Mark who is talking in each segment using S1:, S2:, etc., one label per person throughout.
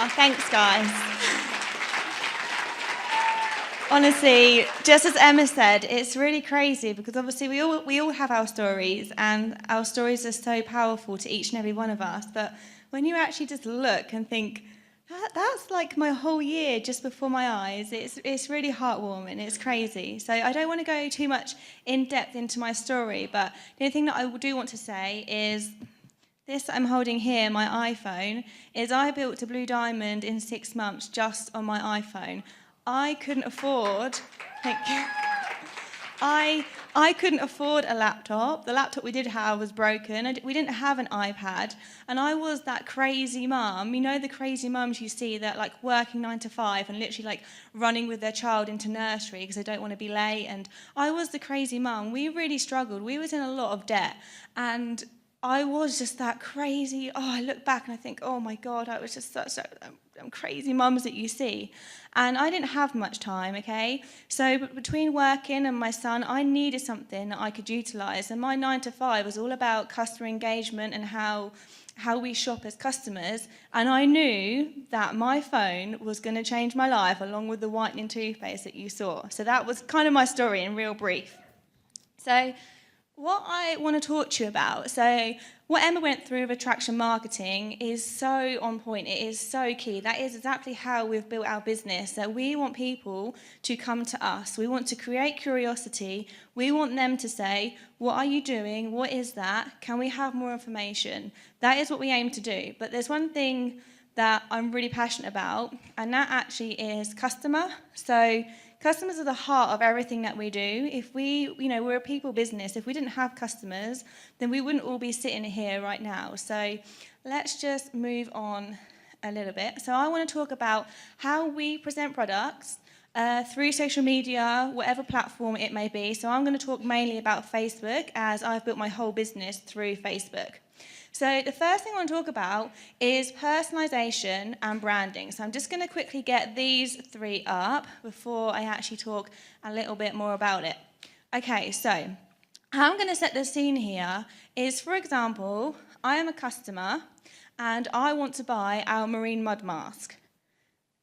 S1: Oh, thanks, guys. Honestly, just as Emma said, it's really crazy because obviously we all have our stories, and our stories are so powerful to each and every one of us. But when you actually just look and think, that's like my whole year just before my eyes, it's really heartwarming. It's crazy. So I don't want to go too much in depth into my story, but the only thing that I do want to say is this I'm holding here, my iPhone, is I built a blue diamond in 6 months just on my iPhone. I couldn't afford, thank you. I couldn't afford a laptop. The laptop we did have was broken. We didn't have an iPad. And I was that crazy mum. You know the crazy mums you see that like working 9 to 5 and literally like running with their child into nursery because they don't want to be late. And I was the crazy mum. We really struggled. We was in a lot of debt. And I was just that crazy. I look back and I think, oh my God, I was just such crazy mums that you see. And I didn't have much time, okay? So between working and my son, I needed something that I could utilise. And my 9 to 5 was all about customer engagement and how we shop as customers. And I knew that my phone was going to change my life along with the whitening toothpaste that you saw. So that was kind of my story in real brief. So what I want to talk to you about, so what Emma went through with attraction marketing is so on point. It is so key. That is exactly how we've built our business. That we want people to come to us. We want to create curiosity. We want them to say, what are you doing? What is that? Can we have more information? That is what we aim to do. But there's one thing that I'm really passionate about, and that actually is customer. So customers are the heart of everything that we do. If we're a people business. If we didn't have customers, then we wouldn't all be sitting here right now. So let's just move on a little bit. So I want to talk about how we present products through social media, whatever platform it may be. So I'm going to talk mainly about Facebook, as I've built my whole business through Facebook. So the first thing I want to talk about is personalisation and branding. So I'm just going to quickly get these 3 up before I actually talk a little bit more about it. Okay, so how I'm going to set the scene here is, for example, I am a customer and I want to buy our marine mud mask.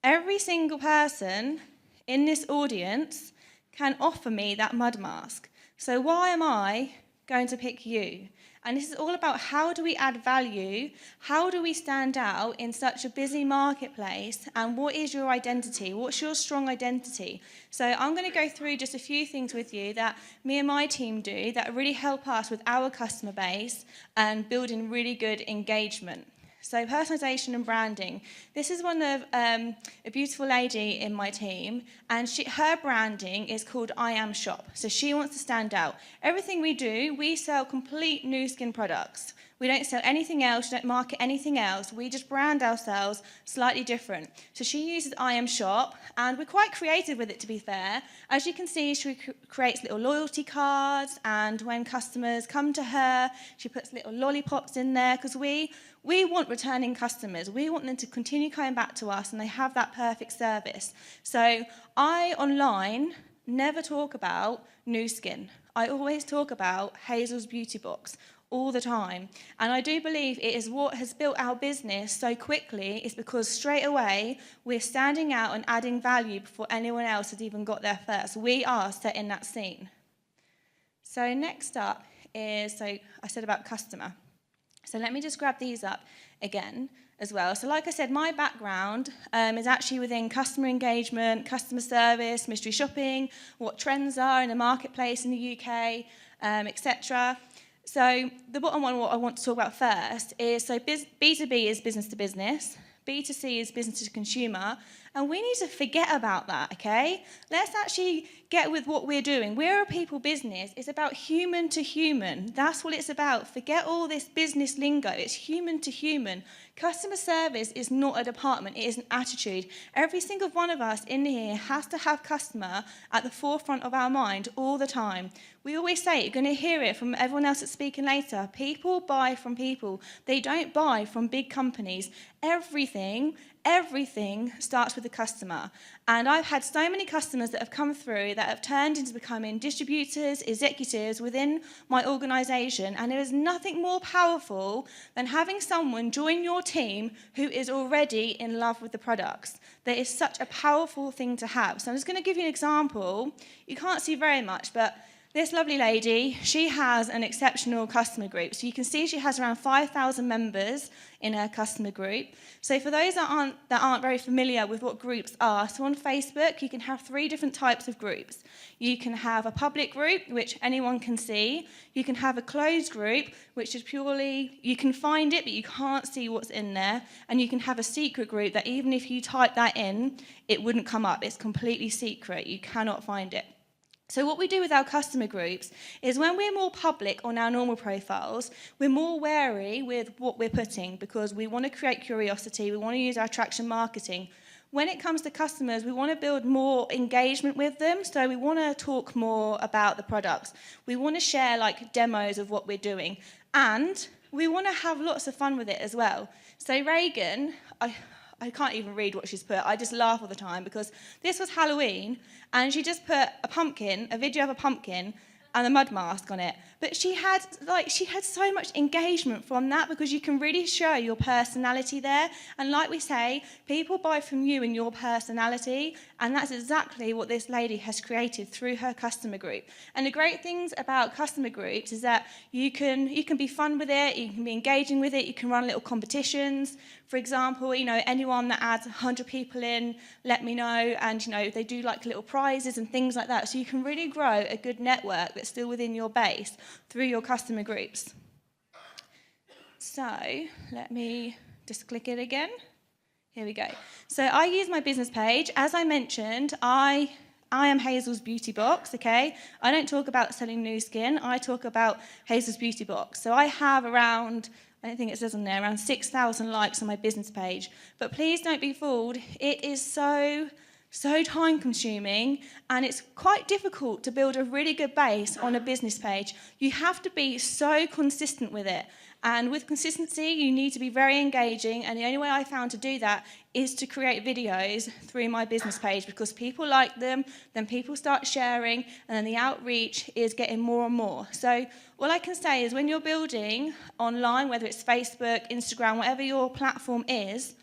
S1: Every single person in this audience can offer me that mud mask. So why am I going to pick you? And this is all about how do we add value, how do we stand out in such a busy marketplace, and what is your identity? What's your strong identity? So I'm going to go through just a few things with you that me and my team do that really help us with our customer base and building really good engagement. So personalisation and branding. This is one of a beautiful lady in my team, and her branding is called I Am Shop. So she wants to stand out. Everything we do, we sell complete new skin products. We don't sell anything else, we don't market anything else. We just brand ourselves slightly different. So she uses I Am Shop, and we're quite creative with it, to be fair. As you can see, she creates little loyalty cards, and when customers come to her, she puts little lollipops in there, because we want returning customers. We want them to continue coming back to us, and they have that perfect service. So I, online, never talk about new skin. I always talk about Hazel's Beauty Box all the time. And I do believe it is what has built our business so quickly is because straight away we're standing out and adding value before anyone else has even got there first. We are setting that scene. So next up is, so I said about customer. So let me just grab these up again as well. So like I said, my background is actually within customer engagement, customer service, mystery shopping, what trends are in the marketplace in the UK, etc. So the bottom one, what I want to talk about first is, so B2B is business to business, B2C is business to consumer, and we need to forget about that, okay? Let's actually get with what we're doing. We're a people business. It's about human to human. That's what it's about. Forget all this business lingo. It's human to human. Customer service is not a department. It is an attitude. Every single one of us in here has to have customer at the forefront of our mind all the time. We always say, you're going to hear it from everyone else that's speaking later, people buy from people. They don't buy from big companies. Everything starts with with the customer. And I've had so many customers that have come through that have turned into becoming distributors, executives within my organisation. And there is nothing more powerful than having someone join your team who is already in love with the products. That is such a powerful thing to have. So I'm just going to give you an example. You can't see very much, but this lovely lady, she has an exceptional customer group. So you can see she has around 5,000 members in her customer group. So for those that aren't very familiar with what groups are, so on Facebook, you can have 3 different types of groups. You can have a public group, which anyone can see. You can have a closed group, which is purely, you can find it, but you can't see what's in there. And you can have a secret group that even if you type that in, it wouldn't come up. It's completely secret. You cannot find it. So what we do with our customer groups is when we're more public on our normal profiles, we're more wary with what we're putting because we want to create curiosity, we want to use our attraction marketing. When it comes to customers, we want to build more engagement with them, so we want to talk more about the products. We want to share like demos of what we're doing, and we want to have lots of fun with it as well. So Reagan, I can't even read what she's put. I just laugh all the time because this was Halloween and she just put a video of a pumpkin and a mud mask on it. But she had so much engagement from that because you can really show your personality there. And like we say, people buy from you and your personality, and that's exactly what this lady has created through her customer group. And the great things about customer groups is that you can be fun with it, you can be engaging with it, you can run little competitions. For example, anyone that adds 100 people in, let me know, and they do like little prizes and things like that. So you can really grow a good network that's still within your base through your customer groups. So let me just click it again. Here we go. So I use my business page. As I mentioned, I am Hazel's Beauty Box, okay? I don't talk about selling new skin. I talk about Hazel's Beauty Box. So I have around, I don't think it says on there, around 6,000 likes on my business page. But please don't be fooled. It is so time consuming, and it's quite difficult to build a really good base on a business page. You have to be so consistent with it. And with consistency, you need to be very engaging, and the only way I found to do that is to create videos through my business page because people like them, then people start sharing, and then the outreach is getting more and more. So all I can say is when you're building online, whether it's Facebook, Instagram, whatever your platform is,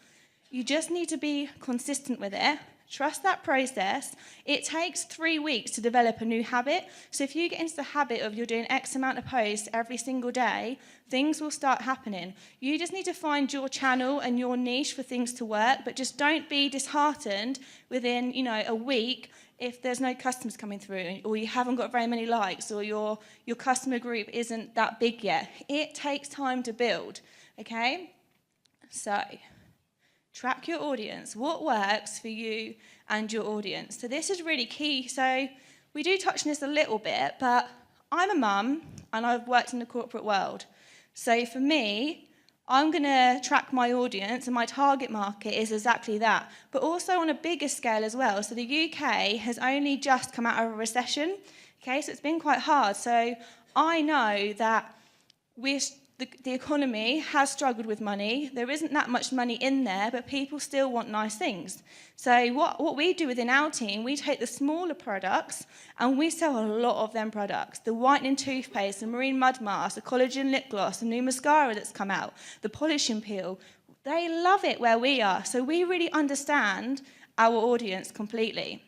S1: you just need to be consistent with it. Trust that process. It takes 3 weeks to develop a new habit. So if you get into the habit of you're doing X amount of posts every single day, things will start happening. You just need to find your channel and your niche for things to work, but just don't be disheartened within, a week if there's no customers coming through or you haven't got very many likes or your customer group isn't that big yet. It takes time to build, okay? So track your audience. What works for you and your audience? So this is really key. So we do touch on this a little bit, but I'm a mum and I've worked in the corporate world. So for me, I'm going to track my audience, and my target market is exactly that, but also on a bigger scale as well. So the UK has only just come out of a recession, okay? So it's been quite hard. So I know that the economy has struggled with money. There isn't that much money in there, but people still want nice things. So what we do within our team, we take the smaller products and we sell a lot of them products. The whitening toothpaste, the marine mud mask, the collagen lip gloss, the new mascara that's come out, the polishing peel. They love it where we are. So we really understand our audience completely.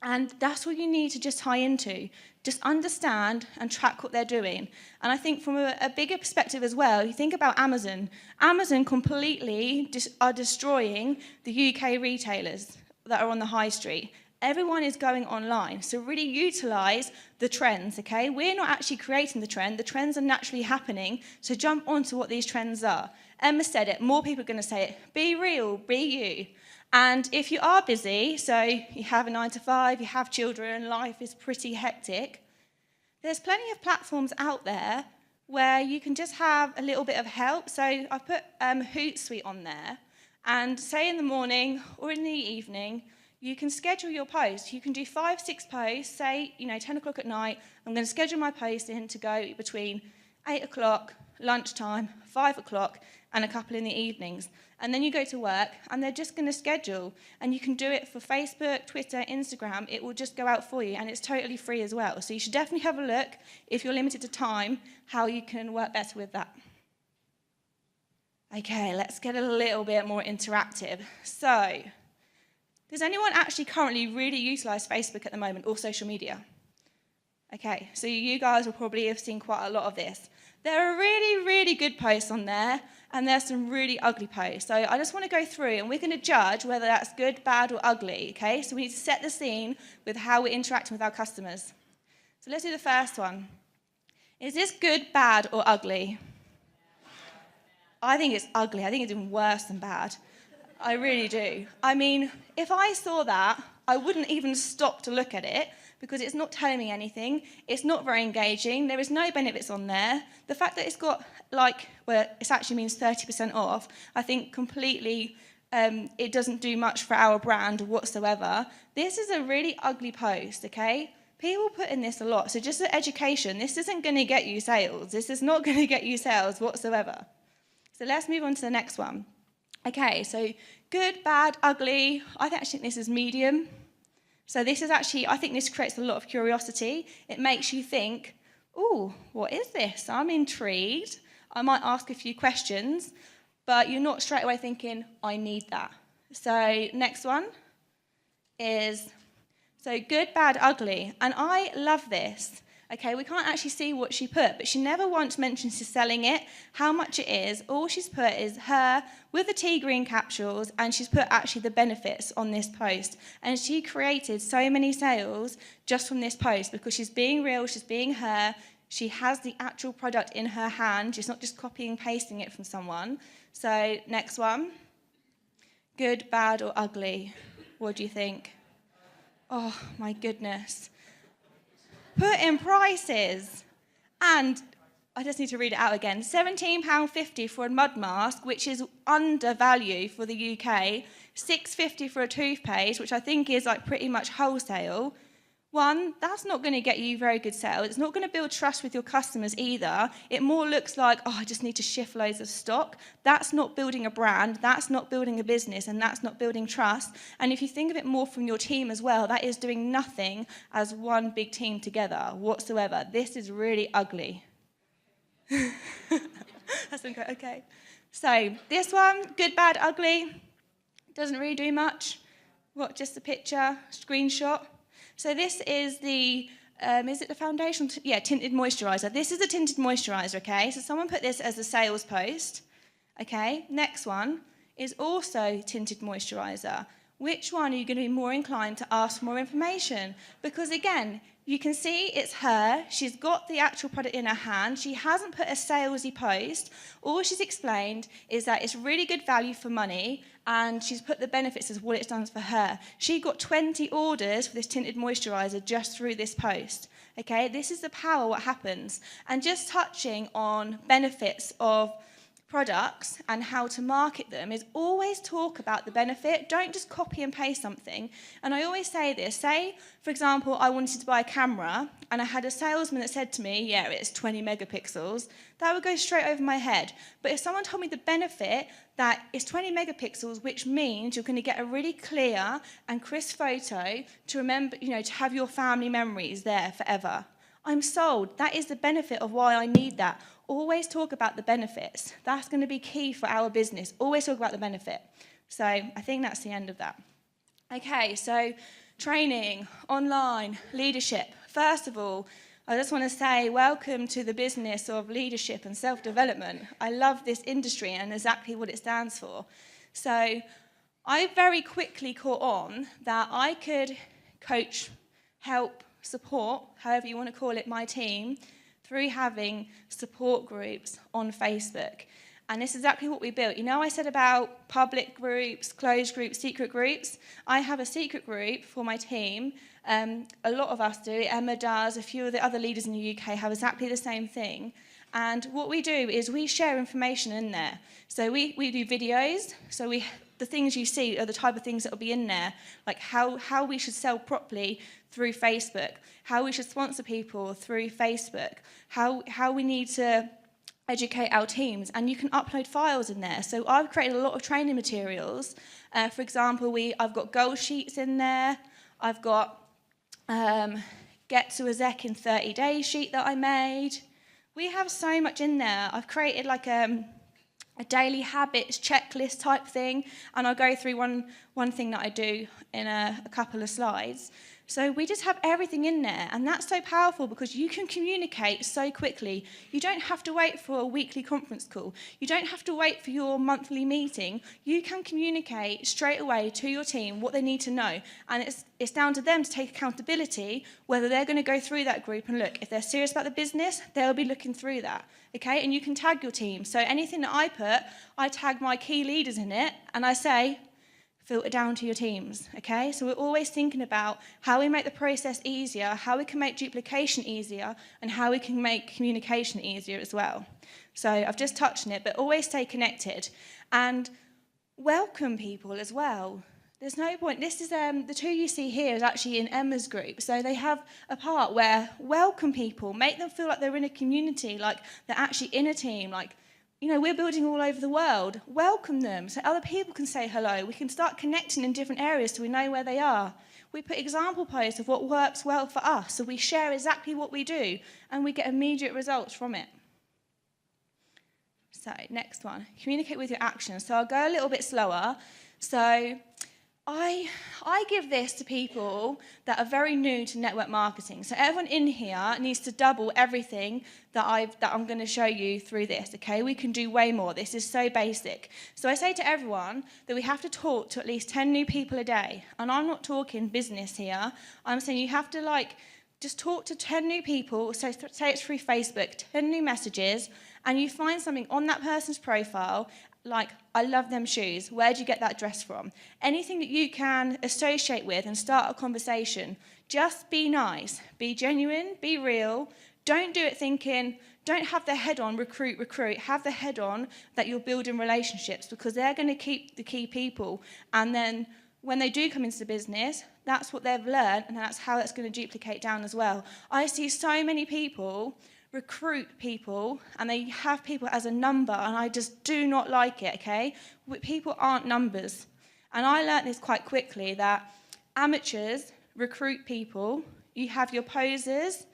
S1: And that's what you need to just tie into. Just understand and track what they're doing. And I think from a bigger perspective as well, you think about Amazon. Amazon completely are destroying the UK retailers that are on the high street. Everyone is going online. So really utilize the trends, okay? We're not actually creating the trend. The trends are naturally happening. So jump onto what these trends are. Emma said it. More people are going to say it. Be real. Be you. And if you are busy, so you have a 9 to 5, you have children, life is pretty hectic, there's plenty of platforms out there where you can just have a little bit of help. So I've put Hootsuite on there, and say in the morning or in the evening, you can schedule your post. You can do 5, 6 posts, say, 10 o'clock at night, I'm going to schedule my post in to go between 8 o'clock lunchtime, 5 o'clock, and a couple in the evenings. And then you go to work, and they're just going to schedule. And you can do it for Facebook, Twitter, Instagram. It will just go out for you, and it's totally free as well. So you should definitely have a look, if you're limited to time, how you can work better with that. Okay, let's get a little bit more interactive. So, does anyone actually currently really utilize Facebook at the moment, or social media? Okay, so you guys will probably have seen quite a lot of this. There are really, really good posts on there, and there's some really ugly posts. So I just want to go through, and we're going to judge whether that's good, bad, or ugly, okay? So we need to set the scene with how we're interacting with our customers. So let's do the first one. Is this good, bad, or ugly? I think it's ugly. I think it's even worse than bad. I really do. I mean, if I saw that, I wouldn't even stop to look at it because it's not telling me anything. It's not very engaging. There is no benefits on there. The fact that it's got, it actually means 30% off, I think completely, it doesn't do much for our brand whatsoever. This is a really ugly post, okay? People put in this a lot. So just for education, this isn't going to get you sales. This is not going to get you sales whatsoever. So let's move on to the next one. Okay, so good, bad, ugly. I actually think this is medium. So this is actually, I think this creates a lot of curiosity. It makes you think, oh, what is this? I'm intrigued. I might ask a few questions, but you're not straight away thinking, I need that. So next one is, so good, bad, ugly. And I love this. Okay, we can't actually see what she put, but she never once mentions she's selling it, how much it is. All she's put is her with the tea green capsules, and she's put actually the benefits on this post. And she created so many sales just from this post because she's being real, she's being her. She has the actual product in her hand. She's not just copying and pasting it from someone. So next one. Good, bad, or ugly? What do you think? Oh, my goodness. Put in prices, and I just need to read it out again. £17.50 for a mud mask, which is undervalue for the UK. £6.50 for a toothpaste, which I think is like pretty much wholesale. One, that's not going to get you very good sales. It's not going to build trust with your customers either. It more looks like, oh, I just need to shift loads of stock. That's not building a brand. That's not building a business, and that's not building trust. And if you think of it more from your team as well, that is doing nothing as one big team together whatsoever. This is really ugly. That's okay. So this one, good, bad, ugly, doesn't really do much. What, just a picture, screenshot? So this is the, is it the foundation? Yeah, tinted moisturiser. This is a tinted moisturiser, okay? So someone put this as a sales post, okay? Next one is also tinted moisturiser. Which one are you going to be more inclined to ask for more information? Because again, you can see it's her. She's got the actual product in her hand. She hasn't put a salesy post. All she's explained is that it's really good value for money, and she's put the benefits as what it's done for her. She got 20 orders for this tinted moisturiser just through this post. Okay, this is the power what happens. And just touching on benefits of products and how to market them is always talk about the benefit. Don't just copy and paste something. And I always say this. Say, for example, I wanted to buy a camera and I had a salesman that said to me, yeah, it's 20 megapixels. That would go straight over my head. But if someone told me the benefit that it's 20 megapixels, which means you're going to get a really clear and crisp photo to remember, to have your family memories there forever. I'm sold. That is the benefit of why I need that. Always talk about the benefits. That's going to be key for our business. Always talk about the benefit. So I think that's the end of that. Okay, so training, online, leadership. First of all, I just want to say welcome to the business of leadership and self-development. I love this industry and exactly what it stands for. So I very quickly caught on that I could coach, help, support, however you want to call it, my team, through having support groups on Facebook. And this is exactly what we built. I said about public groups, closed groups, secret groups. I have a secret group for my team. A lot of us do. Emma does. A few of the other leaders in the UK have exactly the same thing. And what we do is we share information in there. So we do videos. So the things you see are the type of things that will be in there, like how we should sell properly through Facebook, how we should sponsor people through Facebook, how we need to educate our teams, and you can upload files in there. So I've created a lot of training materials. For example, I've got goal sheets in there. I've got get to a ZEC in 30 days sheet that I made. We have so much in there. I've created like a daily habits checklist type thing, and I'll go through one thing that I do in a couple of slides. So we just have everything in there, and that's so powerful because you can communicate so quickly. You don't have to wait for a weekly conference call. You don't have to wait for your monthly meeting. You can communicate straight away to your team what they need to know, and it's down to them to take accountability, whether they're going to go through that group and look. If they're serious about the business, they'll be looking through that, okay? And you can tag your team. So anything that I put, I tag my key leaders in it, and I say, filter down to your teams, okay? So we're always thinking about how we make the process easier, how we can make duplication easier, and how we can make communication easier as well. So I've just touched on it, but always stay connected. And welcome people as well. There's no point. This is the two you see here is actually in Emma's group. So they have a part where welcome people, make them feel like they're in a community, like they're actually in a team, like, you know, we're building all over the world. Welcome them so other people can say hello. We can start connecting in different areas so we know where they are. We put example posts of what works well for us, so we share exactly what we do, and we get immediate results from it. So, next one, communicate with your actions. So I'll go a little bit slower. So I give this to people that are very new to network marketing. So everyone in here needs to double everything that I'm going to show you through this, okay? We can do way more. This is so basic. So I say to everyone that we have to talk to at least 10 new people a day. And I'm not talking business here. I'm saying you have to just talk to 10 new people, so say it's through Facebook, 10 new messages, and you find something on that person's profile, like, I love them shoes, where'd you get that dress from? Anything that you can associate with and start a conversation. Just be nice, be genuine, be real. Don't do it thinking, don't have the head on recruit. Have the head on that you're building relationships, because they're going to keep the key people. And then when they do come into the business, that's what they've learned, and that's how that's going to duplicate down as well. I see so many people recruit people, and they have people as a number, and I just do not like it, okay? People aren't numbers. And I learned this quite quickly, that amateurs recruit people, you have your posers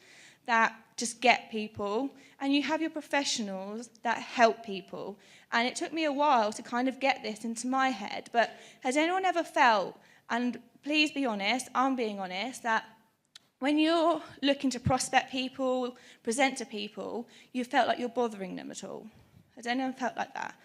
S1: that just get people, and you have your professionals that help people. And it took me a while to kind of get this into my head, but has anyone ever felt, and please be honest, I'm being honest, that when you're looking to prospect people, present to people, you felt like you're bothering them at all? Has anyone felt like that?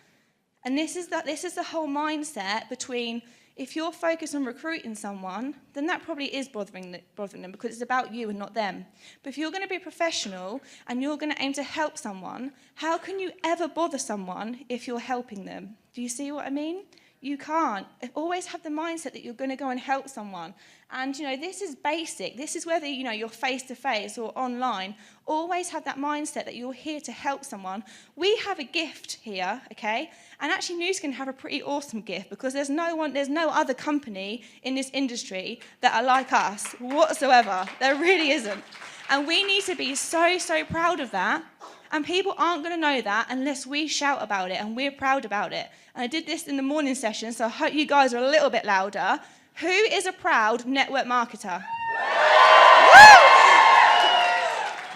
S1: And this is the whole mindset between, if you're focused on recruiting someone, then that probably is bothering them, because it's about you and not them. But if you're going to be professional and you're going to aim to help someone, how can you ever bother someone if you're helping them? Do you see what I mean? You can't. Always have the mindset that you're going to go and help someone. And, this is basic. This is whether, you're face-to-face or online. Always have that mindset that you're here to help someone. We have a gift here, okay? And actually, Nu Skin have a pretty awesome gift, because there's no other company in this industry that are like us whatsoever. There really isn't. And we need to be so, so proud of that. And people aren't going to know that unless we shout about it and we're proud about it. And I did this in the morning session, so I hope you guys are a little bit louder. Who is a proud network marketer?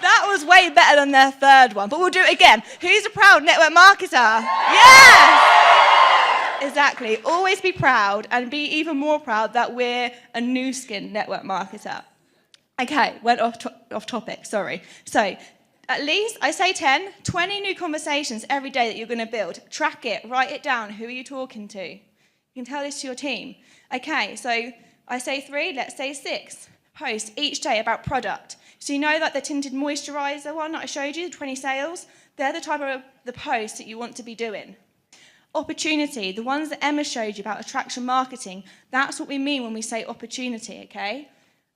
S1: That was way better than their third one, but we'll do it again. Who's a proud network marketer? Yes! Exactly. Always be proud, and be even more proud that we're a Nu Skin network marketer. Okay, went off topic, sorry. So, at least, I say 10, 20 new conversations every day that you're going to build. Track it, write it down. Who are you talking to? You can tell this to your team. Okay, so I say 3, let's say 6. Post each day about product. So the tinted moisturiser one that I showed you, the 20 sales? They're the type of the posts that you want to be doing. Opportunity, the ones that Emma showed you about attraction marketing, that's what we mean when we say opportunity, okay?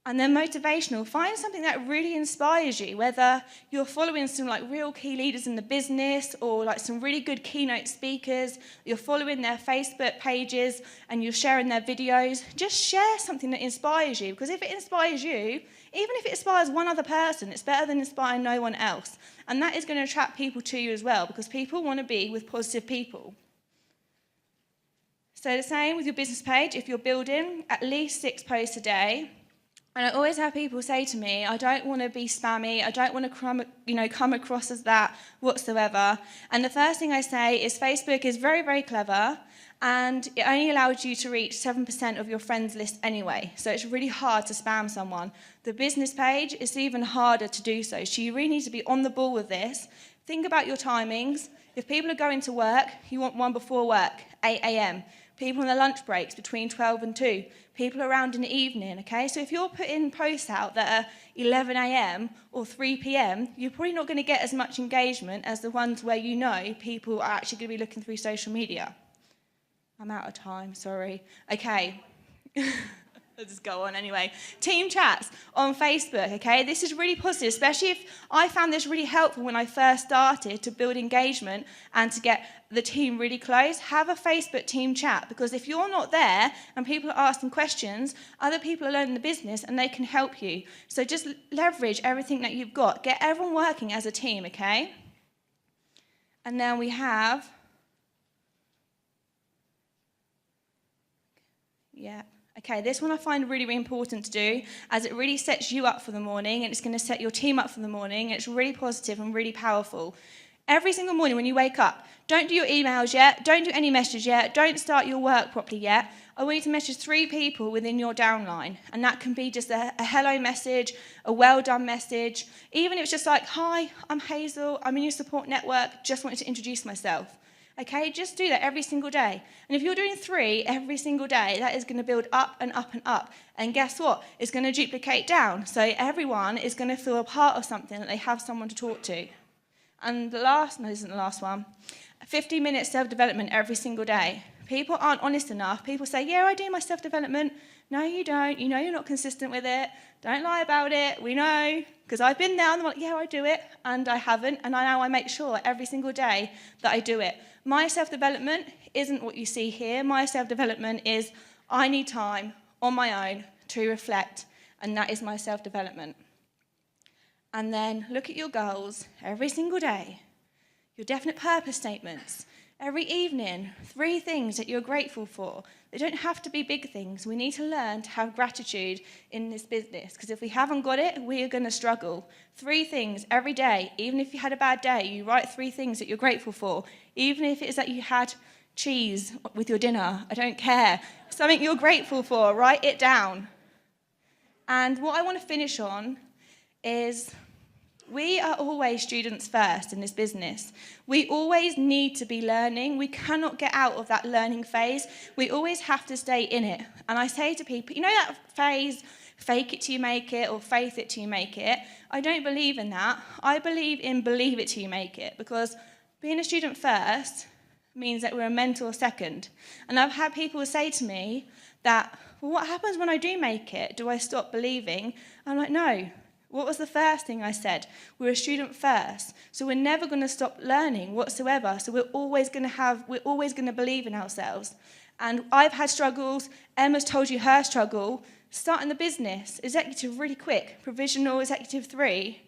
S1: And then motivational, find something that really inspires you, whether you're following some like real key leaders in the business or like some really good keynote speakers, you're following their Facebook pages and you're sharing their videos. Just share something that inspires you, because if it inspires you, even if it inspires one other person, it's better than inspiring no one else. And that is going to attract people to you as well, because people want to be with positive people. So the same with your business page, if you're building at least 6 posts a day. And I always have people say to me, I don't want to be spammy, I don't want to come across as that whatsoever. And the first thing I say is Facebook is very, very clever, and it only allows you to reach 7% of your friends list anyway. So it's really hard to spam someone. The business page is even harder to do so. So you really need to be on the ball with this. Think about your timings. If people are going to work, you want one before work, 8 a.m. People on their lunch breaks between 12 and 2. People around in the evening, okay? So if you're putting posts out that are 11 a.m. or 3 p.m., you're probably not going to get as much engagement as the ones where you know people are actually going to be looking through social media. I'm out of time, sorry. Okay. I'll just go on anyway. Team chats on Facebook, okay? This is really positive, especially if I found this really helpful when I first started to build engagement and to get the team really close. Have a Facebook team chat, because if you're not there and people are asking questions, other people are learning the business and they can help you. So just leverage everything that you've got. Get everyone working as a team, okay? And then we have... Okay, this one I find really, really important to do, as it really sets you up for the morning, and it's going to set your team up for the morning, and it's really positive and really powerful. Every single morning when you wake up, don't do your emails yet, don't do any messages yet, don't start your work properly yet. I want you to message 3 people within your downline, and that can be just a hello message, a well done message, even if it's just like, hi, I'm Hazel, I'm in your support network, just wanted to introduce myself. Okay, just do that every single day. And if you're doing 3 every single day, that is going to build up and up and up. And guess what? It's going to duplicate down. So everyone is going to feel a part of something, that they have someone to talk to. And the last, no, this isn't the last one, 50 minutes self-development every single day. People aren't honest enough. People say, yeah, I do my self-development. No, you don't. You know you're not consistent with it. Don't lie about it. We know. Because I've been there and I'm like, yeah, I do it. And I haven't. And now I make sure every single day that I do it. My self-development isn't what you see here. My self-development is I need time on my own to reflect, and that is my self-development. And then look at your goals every single day, your definite purpose statements. Every evening, 3 things that you're grateful for. They don't have to be big things. We need to learn to have gratitude in this business, because if we haven't got it, we are going to struggle. 3 things every day. Even if you had a bad day, you write 3 things that you're grateful for. Even if it is that you had cheese with your dinner, I don't care. Something you're grateful for, write it down. And what I want to finish on is... we are always students first in this business. We always need to be learning. We cannot get out of that learning phase. We always have to stay in it. And I say to people, you know that phrase, fake it till you make it, or faith it till you make it? I don't believe in that. I believe in believe it till you make it, because being a student first means that we're a mentor second. And I've had people say to me that, well, what happens when I do make it? Do I stop believing? I'm like, no. What was the first thing I said? We're a student first, so we're never going to stop learning whatsoever. So we're always going to believe in ourselves. And I've had struggles. Emma's told you her struggle. Starting the business, executive really quick, provisional executive 3,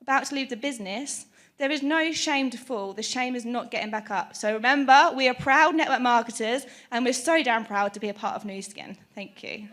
S1: about to leave the business. There is no shame to fall. The shame is not getting back up. So remember, we are proud network marketers, and we're so damn proud to be a part of Nu Skin. Thank you.